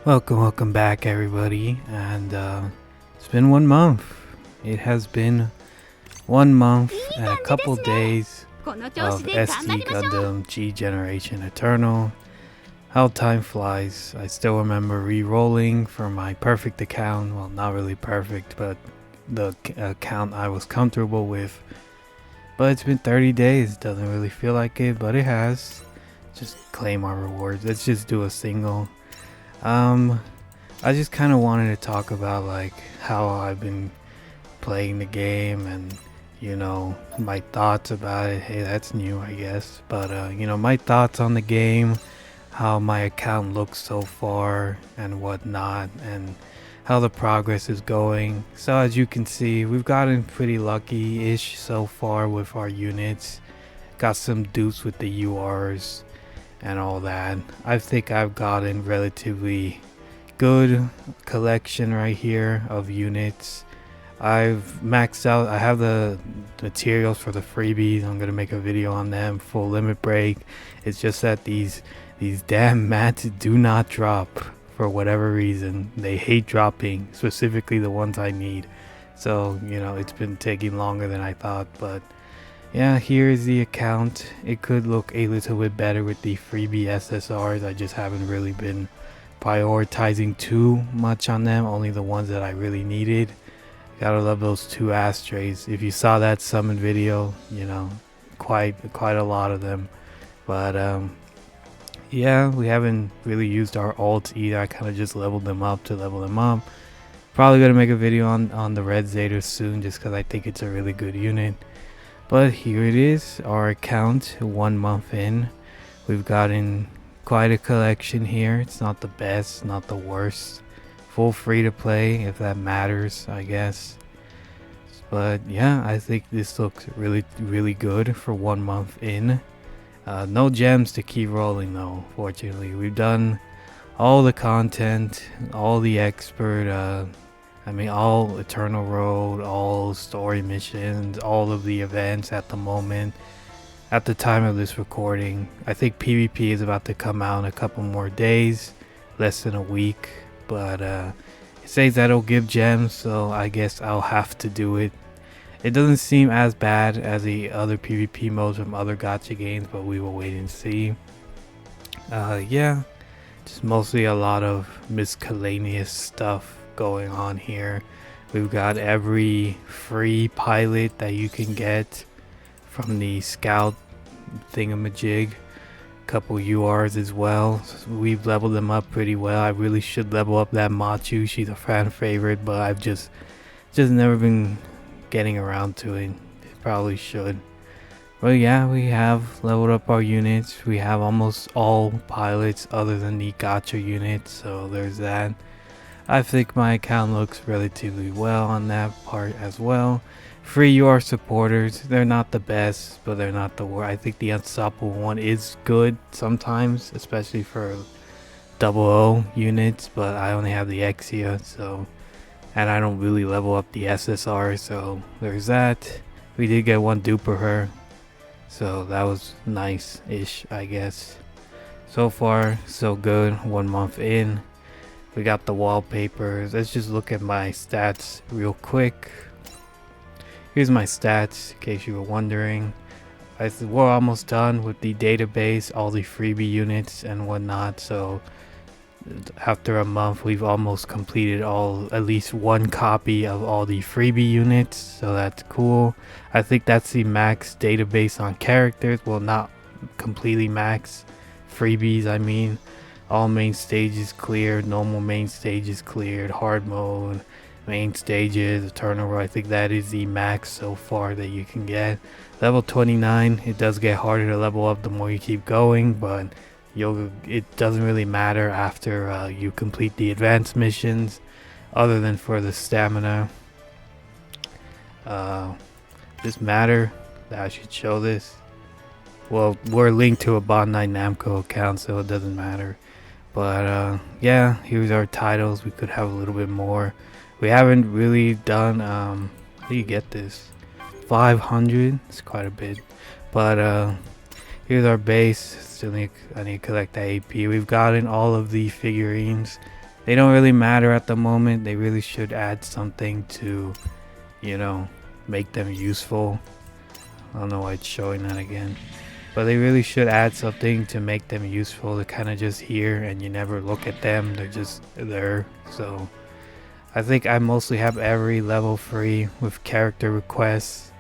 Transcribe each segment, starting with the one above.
Welcome back, everybody. And it's been 1 month. It has been 1 month and a couple days of SD Gundam G Generation Eternal. How time flies. I still remember re-rolling for my perfect account. Well, not really perfect, but the account I was comfortable with. But it's been 30 days. Doesn't really feel like it, but it has. Just claim our rewards. Let's just do a single. I just kind of wanted to talk about like how I've been playing the game and my thoughts about it. Hey, that's new, I guess. But my thoughts on the game, how my account looks so far and whatnot, and how the progress is going. So as you can see, we've gotten pretty lucky-ish so far with our units. Got some dupes with the URs and all that. I think I've gotten relatively good collection right here of units. I've maxed out. I have the materials for the freebies. I'm gonna make a video on them. Full limit break. It's just that these damn mats do not drop for whatever reason. They hate dropping, specifically the ones I need. So it's been taking longer than I thought, but yeah, here is the account. It could look a little bit better with the freebie SSRs. I just haven't really been prioritizing too much on them, only the ones that I really needed. Gotta love those two ashtrays. If you saw that summon video, quite a lot of them. But yeah, we haven't really used our ults either. I kind of just leveled them up to level them up. Probably gonna make a video on the red Zeta soon, just because I think it's a really good unit. But here it is, our account 1 month in. We've gotten quite a collection here. It's not the best, not the worst. Full free to play, if that matters, I guess. But yeah, I think this looks really good for 1 month in. No gems to keep rolling though, fortunately. We've done all the content, all the expert, all Eternal Road, all story missions, all of the events at the moment. At the time of this recording, I think PvP is about to come out in a couple more days, less than a week. But it says that'll give gems, so I guess I'll have to do it. It doesn't seem as bad as the other PvP modes from other Gacha games, but we will wait and see. Yeah, just mostly a lot of miscellaneous stuff going on here. We've got every free pilot that you can get from the scout thingamajig, couple URs as well. So we've leveled them up pretty well. I really should level up that Machu. She's a fan favorite, but I've just never been getting around to it. Probably should. But yeah, we have leveled up our units. We have almost all pilots other than the Gacha units, so there's that. I think my account looks relatively well on that part as well. Free UR supporters, they're not the best, but they're not the worst. I think the unstoppable one is good sometimes, especially for 00 units, but I only have the Exia, so, and I don't really level up the SSR, so there's that. We did get one duper her, so that was nice-ish, I guess. So far, so good. 1 month in. We got the wallpapers. Let's just look at my stats real quick. Here's my stats, in case you were wondering. We're almost done with the database, all the freebie units and whatnot. So after a month, we've almost completed at least one copy of all the freebie units. So that's cool. I think that's the max database on characters. Well, not completely max. Freebies, I mean. All main stages cleared, normal main stages cleared, hard mode, main stages, Eternal Road. I think that is the max so far that you can get. Level 29, it does get harder to level up the more you keep going, but it doesn't really matter after you complete the advanced missions, other than for the stamina. This matter that I should show this. Well, we're linked to a Bandai Namco account, so it doesn't matter. But yeah, here's our titles. We could have a little bit more. We haven't really done how do you get this? 500. It's quite a bit. But here's our base. I need to collect that AP. We've gotten all of the figurines. they don't really matter at the moment. They really should add something to, you know, make them useful. I don't know why it's showing that again. But they really should add something to make them useful. They're kind of just here and you never look at them. They're just there. So I think I mostly have every level free with character requests.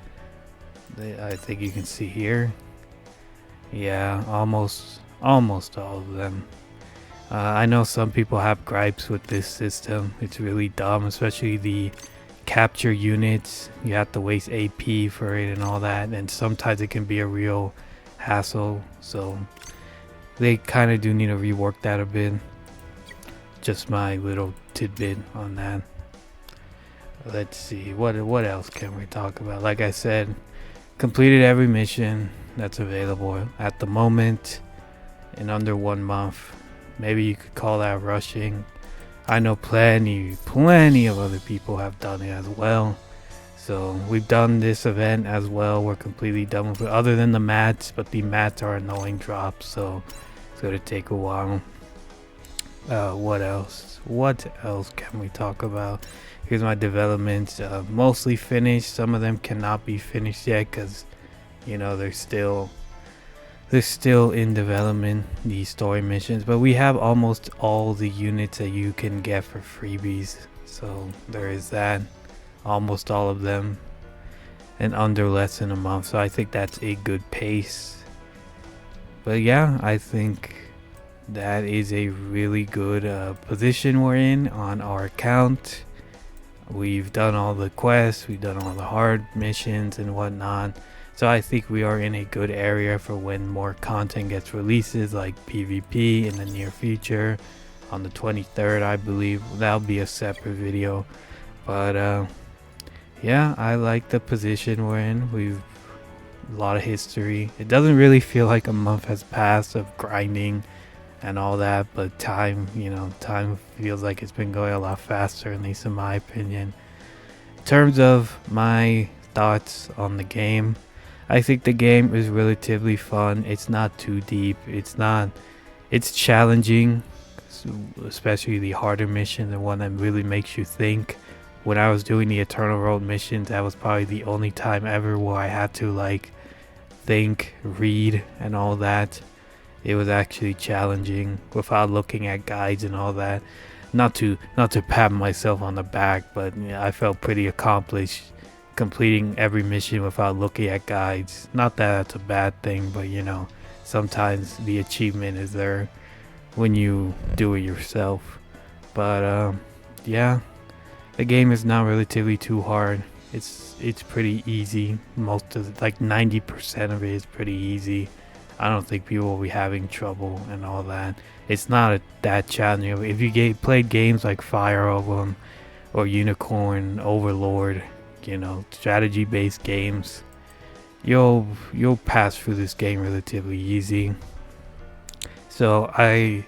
I think you can see here. Yeah, almost all of them. I know some people have gripes with this system. It's really dumb, especially the capture units. You have to waste AP for it and all that, and sometimes it can be a real hassle. So they kind of do need to rework that a bit. Just my little tidbit on that. Let's see, what else can we talk about? Like I said, completed every mission that's available at the moment in under 1 month. Maybe you could call that rushing. I know plenty of other people have done it as well. So we've done this event as well. We're completely done with it, other than the mats, but the mats are annoying drops, so it's gonna take a while. What else? What else can we talk about? Here's my developments. Mostly finished. Some of them cannot be finished yet because, you know, they're still in development, these story missions. But we have almost all the units that you can get for freebies. So there is that. Almost all of them. And under less than a month. So I think that's a good pace. But yeah, I think that is a really good position we're in on our account. We've done all the quests, we've done all the hard missions and whatnot. So I think we are in a good area for when more content gets releases, like PvP in the near future on the 23rd, I believe. That'll be a separate video. But yeah, I like the position we're in. We've a lot of history. It doesn't really feel like a month has passed of grinding and all that, but time, you know, time feels like it's been going a lot faster, at least in my opinion. In terms of my thoughts on the game, I think the game is relatively fun. It's not too deep. It's challenging, especially the harder mission, the one that really makes you think. When I was doing the Eternal Road missions, that was probably the only time ever where I had to like think, read, and all that. It was actually challenging without looking at guides and all that. Not to pat myself on the back, but yeah, I felt pretty accomplished completing every mission without looking at guides. Not that that's a bad thing, but you know, sometimes the achievement is there when you do it yourself. But yeah, the game is not relatively too hard. It's pretty easy. Most of like 90% of it is pretty easy. I don't think people will be having trouble and all that. It's not that challenging. If you played games like Fire Emblem or Unicorn, Overlord, you know, strategy-based games, you'll pass through this game relatively easy. So I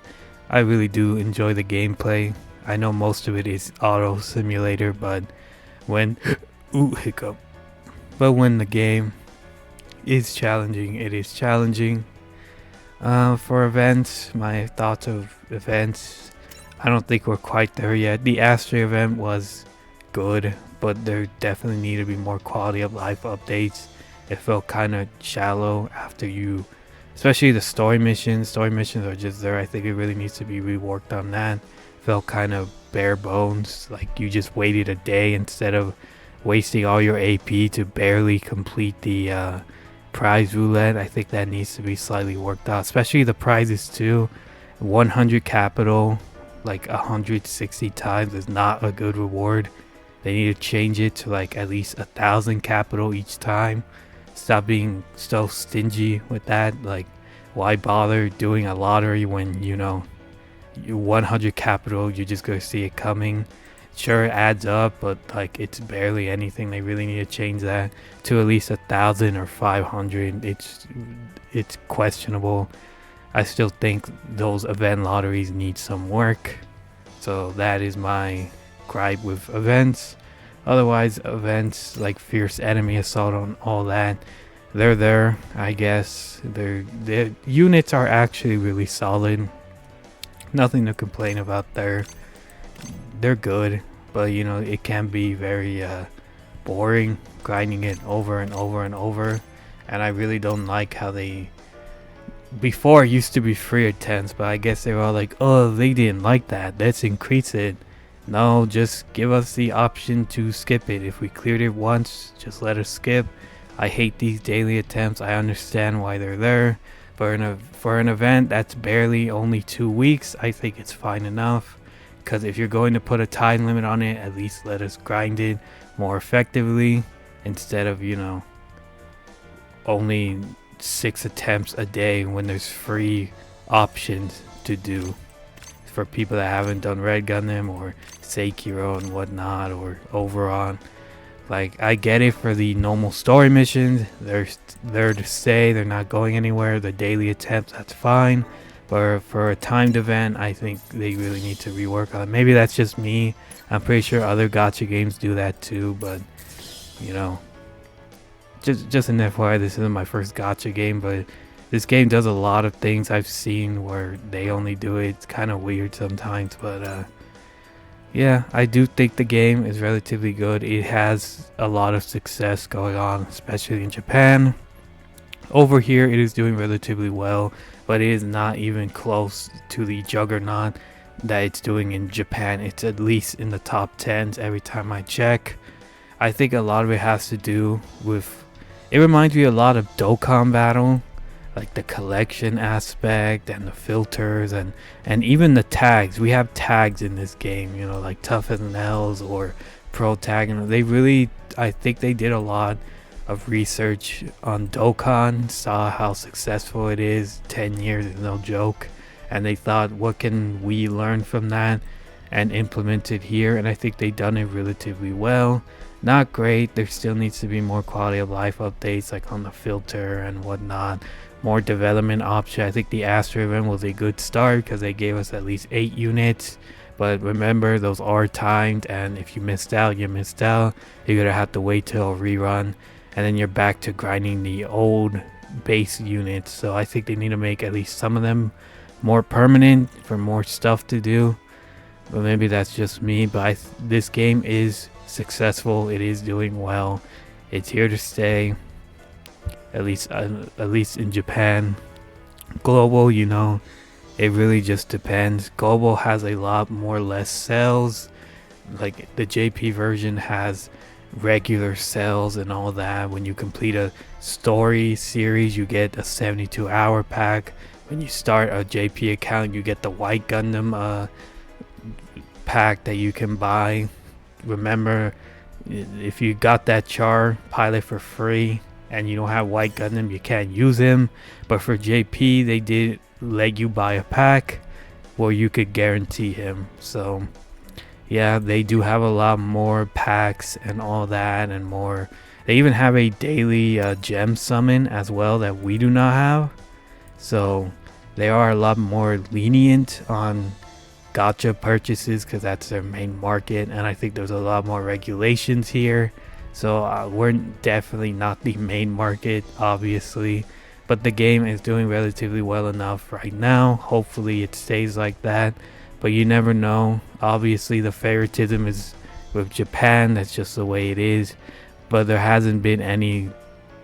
really do enjoy the gameplay. I know most of it is auto simulator, but when hiccup. But when the game is challenging, it is challenging. For events, my thoughts of events, I don't think we're quite there yet. The Astray event was good, but there definitely need to be more quality of life updates. It felt kind of shallow after you, especially the story missions. Story missions are just there. I think it really needs to be reworked on that. Felt kind of bare bones, like you just waited a day instead of wasting all your AP to barely complete the prize roulette. I think that needs to be slightly worked out, especially the prizes too. 100 capital like 160 times is not a good reward. They need to change it to like at least 1,000 capital each time. Stop being so stingy with that. Like, why bother doing a lottery when, you know, you 100 capital, you're just gonna see it coming. Sure, it adds up, but like it's barely anything. They really need to change that to at least 1,000 or 500. It's questionable. I still think those event lotteries need some work. So that is my gripe with events. Otherwise, events like Fierce Enemy Assault and all that, they're there, I guess. The units are actually really solid. Nothing to complain about there. they're good, but you know, it can be very boring grinding it over and over and over. And I really don't like how they before it used to be free attempts, but I guess they were all like, oh, they didn't like that, let's increase it. No, just give us the option to skip it. If we cleared it once, just let us skip. I hate these daily attempts. I understand why they're there. For an event that's barely only 2 weeks, I think it's fine enough. Because if you're going to put a time limit on it, at least let us grind it more effectively. Instead of, you know, only 6 attempts a day when there's free options to do. For people that haven't done Red Gundam or Sekiro and whatnot, or Overon. Like, I get it for the normal story missions. They're there to stay. They're not going anywhere. The daily attempts, that's fine. But for a timed event, I think they really need to rework on it. Maybe that's just me. I'm pretty sure other gacha games do that too. But, you know, just an FYI, this isn't my first gacha game. But this game does a lot of things I've seen where they only do it. It's kind of weird sometimes. But, yeah, I do think the game is relatively good. It has a lot of success going on, especially in Japan. Over here, it is doing relatively well, but it is not even close to the juggernaut that it's doing in Japan. It's at least in the top 10s every time I check. I think a lot of it has to do with... It reminds me a lot of Dokkan Battle. Like the collection aspect and the filters and even the tags. We have tags in this game, you know, like tough as nails or pro tag. And they really, I think they did a lot of research on Dokkan, saw how successful it is. 10 years is no joke. And they thought, what can we learn from that and implement it here? And I think they done it relatively well. Not great. There still needs to be more quality of life updates, like on the filter and whatnot. More development option. I think the Astro event was a good start because they gave us at least 8 units. But remember, those are timed, and if you missed out, you missed out. You're gonna have to wait till a rerun, and then you're back to grinding the old base units. So I think they need to make at least some of them more permanent for more stuff to do. But maybe that's just me. But this game is successful. It is doing well. It's here to stay. At least in Japan. Global, you know, it really just depends. Global has a lot more less sales. Like the JP version has regular sales and all that. When you complete a story series, you get a 72-hour pack. When you start a JP account, you get the White Gundam pack that you can buy. Remember, if you got that Char pilot for free and you don't have White Gundam, you can't use him. But for JP, they did let you buy a pack where you could guarantee him. So yeah, they do have a lot more packs and all that and more. They even have a daily gem summon as well that we do not have. So they are a lot more lenient on gacha purchases because that's their main market, and I think there's a lot more regulations here. So we're definitely not the main market, obviously, but the game is doing relatively well enough right now. Hopefully it stays like that, but you never know. Obviously the favoritism is with Japan, that's just the way it is, but there hasn't been any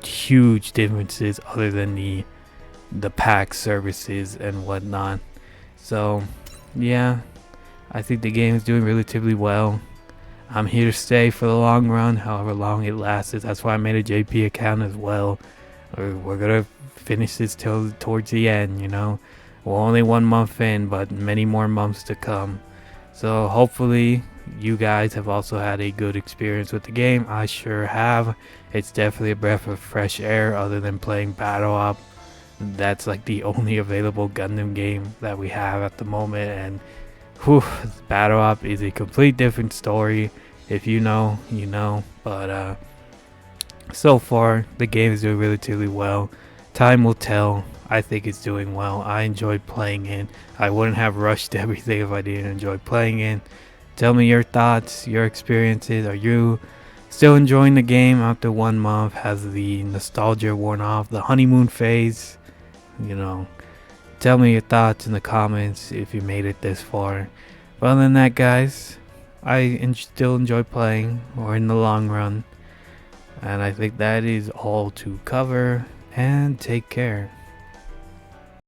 huge differences other than the pack services and whatnot. So yeah, I think the game is doing relatively well. I'm here to stay for the long run, however long it lasts. That's why I made a JP account as well. We're gonna finish this till towards the end, you know. We're only 1 month in, but many more months to come. So hopefully you guys have also had a good experience with the game. I sure have. It's definitely a breath of fresh air other than playing Battle Op. That's like the only available Gundam game that we have at the moment, and whew, Battle Op is a complete different story. If you know, you know. But so far the game is doing relatively well. Time will tell. I think it's doing well. I enjoyed playing it. I wouldn't have rushed everything if I didn't enjoy playing it. Tell me your thoughts, your experiences. Are you still enjoying the game after 1 month? Has the nostalgia worn off, the honeymoon phase? You know, tell me your thoughts in the comments if you made it this far. But other than that, guys, I still enjoy playing, or in the long run. And I think that is all to cover, and take care.